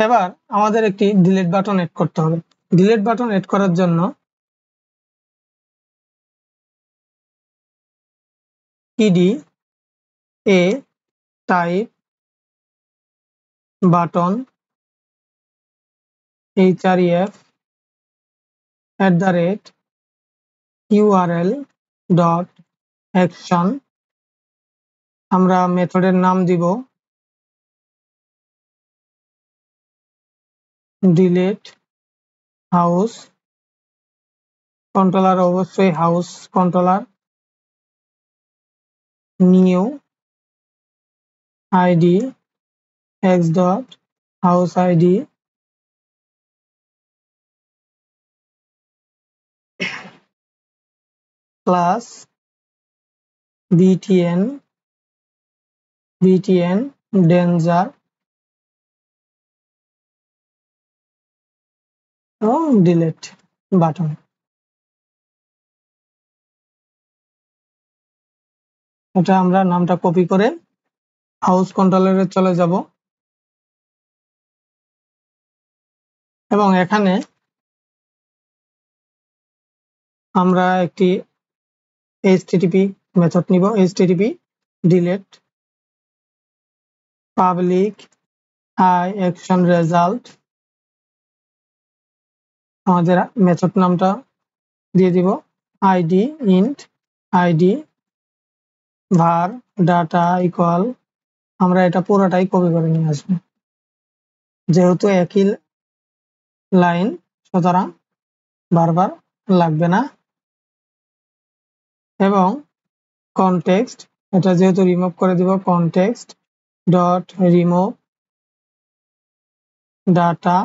এবার আমাদের একটি ডিলিট বাটন এড করতে হবে। ডিলিট বাটন এড করার জন্য ইডি এ টাইপ বাটন href@url.action আমরা মেথডের নাম দিব ডিলিট হাউস কন্ট্রোলার, অবশ্যই house controller, new ID x.houseID plus btn danger এবং ডিলিট বাটন। এটা আমরা নামটা কপি করে হাউস কন্ট্রোলারে চলে যাব এবং এখানে আমরা একটি http মেথড নিব, http delete public action result। আমাদের মেথড নামটা দিয়ে দিব id int id var data equal, আমরা এটা পুরোটাই কপি করে নিয়ে আসবো যেহেতু একই লাইন, সুতরাং বারবার লাগবে না। এবং কনটেক্সট, এটা যেহেতু রিমুভ করে দিব, context dot remove data,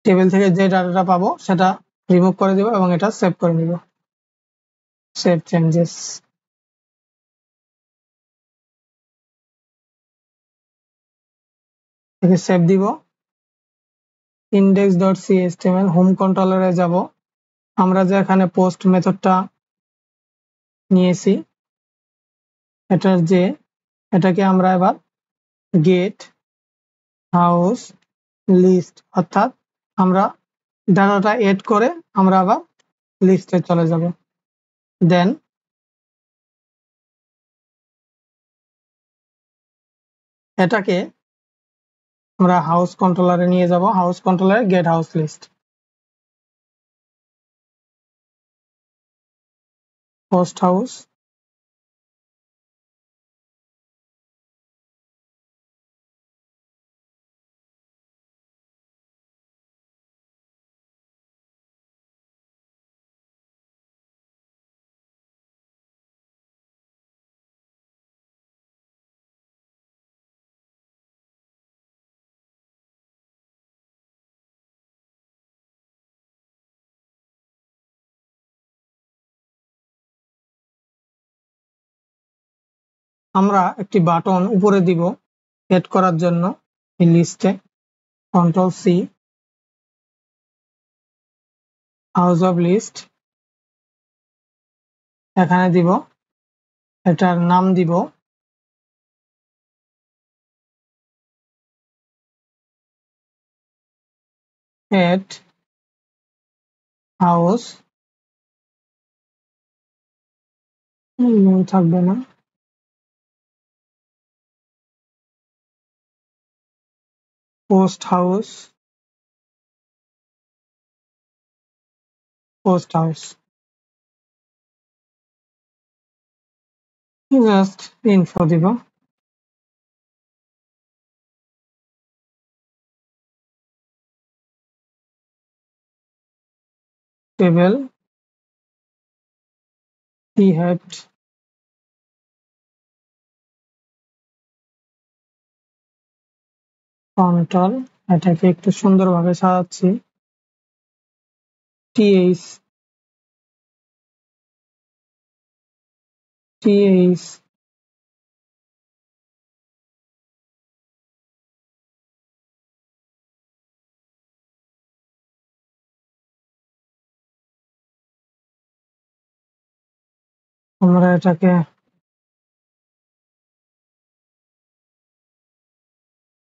table থেকে যে ডাটাটা পাবো সেটা রিমুভ করে দিব এবং এটা সেভ করে নিব, সেভ চেঞ্জেস। একে সেভ দিব। index.html হোম কন্ট্রোলারে যাব, আমরা যে এখানে পোস্ট মেথডটা নিয়েছি এটাকে আমরা এবার গেট হাউস লিস্ট, অর্থাৎ আমরা ডাটাটা এড করে আমরা আবার লিস্টে চলে যাব। দেন এটাকে আমরা হাউস কন্ট্রোলারে নিয়ে যাব, হাউস কন্ট্রোলারে get house list, post house আমরা একটি বাটন উপরে দিব এড করার জন্য এই লিস্টে, control C, house of list, এখানে দিব, এটার নাম দিব এড হাউস, থাকবে না, post house, post house, just info দিব। টেবিল হেড কন্ট্রোল, এটাকে একটু সুন্দরভাবে সাজাচ্ছি, টিএইচ আমরা এটাকে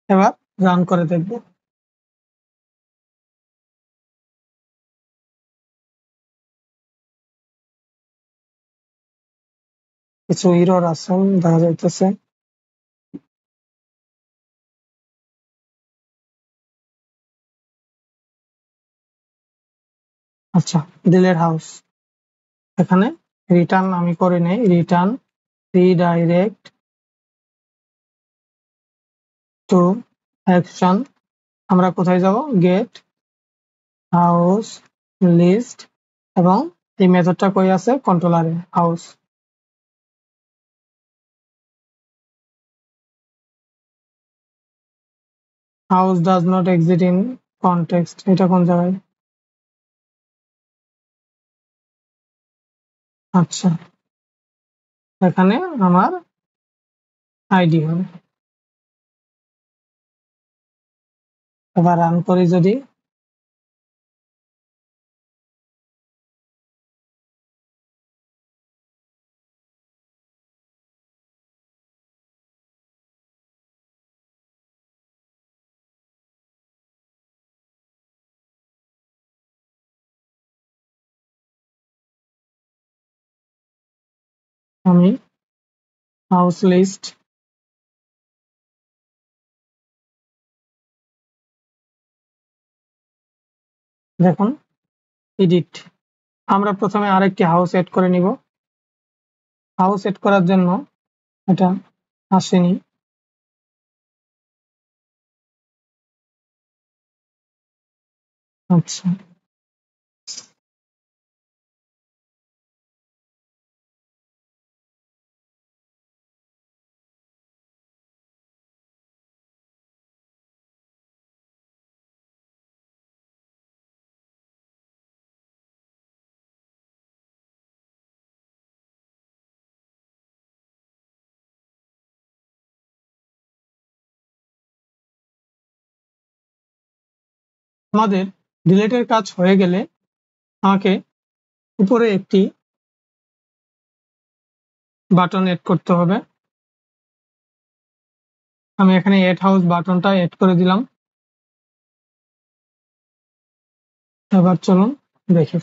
এবার রান করে দেখব। কিছু এরর আছে দেখা যাইতেছে। আচ্ছা, ডিলেট হাউস, এখানে রিটার্ন আমি করে নেই, রিটার্ন রিডাইরেক্ট টু অ্যাকশন। আমরা কোথায় যাব? গেট হাউস লিস্ট, এবং এই মেথডটা কই আছে? কন্ট্রোলারে house. House does not exist in context, এটা কোন জায়গায়? আচ্ছা, এখানে আমার আইডি হবে। এবার রান করি যদি, আমি হাউস লিস্ট দেখুন এডিট। আমরা প্রথমে আরেকটি হাউস এড করে নিব। হাউস এড করার জন্য এটা আসেনি। আচ্ছা, আমাদের ডিলেটের কাজ হয়ে গেলে আমাকে উপরে একটি বাটন এড করতে হবে। আমি এখানে এড হাউস বাটনটা এড করে দিলাম। এবার চলুন দেখি।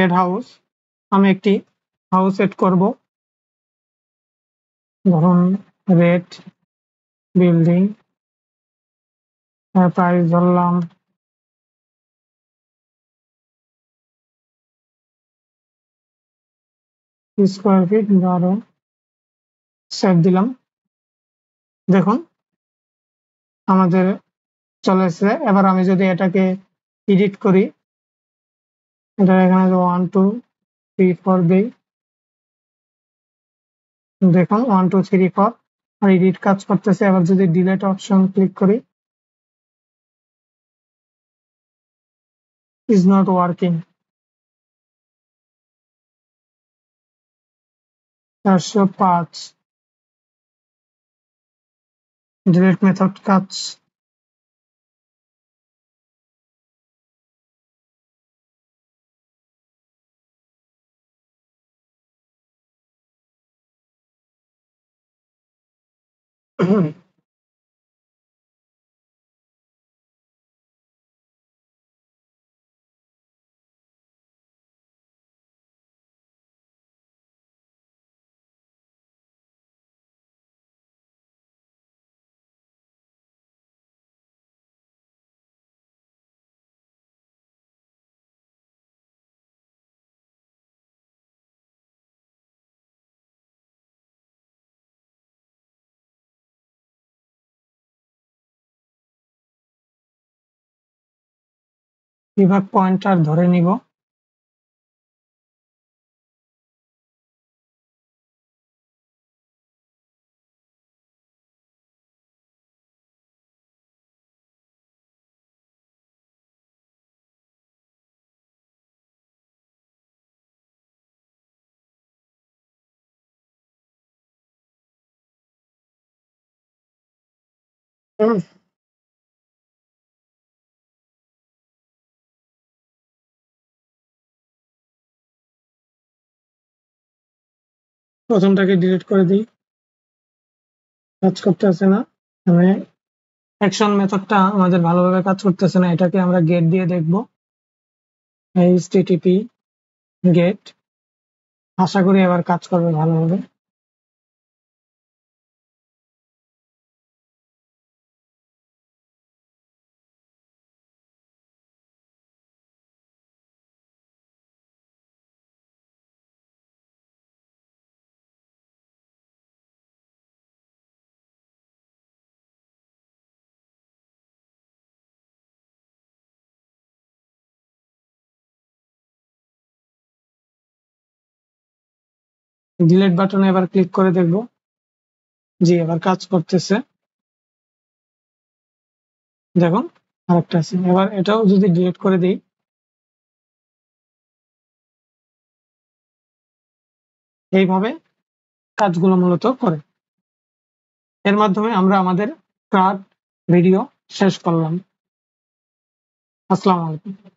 এড হাউস, আমি একটি হাউস এড করব, ধরুন রেড বিল্ডিং, প্রাইস ধরলাম 2 স্কয়ার ফিট, 12, সেভ দিলাম। দেখুন আমাদের চলে এসেছে। এবার আমি যদি এটাকে এডিট করি, এটা এখানে 1 2 3 4 দিই, দেখুন 1 2 3 4 আর এডিট কাজ করতেছে। এবার যদি ডিলিট অপশন ক্লিক করি, is not working. 405 delete method কাজ। বিভাগ পয়েন্টার ধরে নিব। হুম, প্রথমটাকে ডিলিট করে দিই, কাজ করতেছে না। মানে অ্যাকশন মেথডটা আমাদের ভালোভাবে কাজ করতেছে না, এটাকে আমরা গেট দিয়ে দেখবো। http গেট, আশা করি এবার কাজ করবে ভালোভাবে। ডিলিট বাটনে এবার ক্লিক করে দেখবো। জি, এবার কাজ করতেছে। দেখুন আরেকটা আছে, এবার এটাও যদি ডিলিট করে দিই, এইভাবে কাজগুলো মূলত করে। এর মাধ্যমে আমরা আমাদের ক্রাফট ভিডিও শেষ করলাম। আসসালামু আলাইকুম।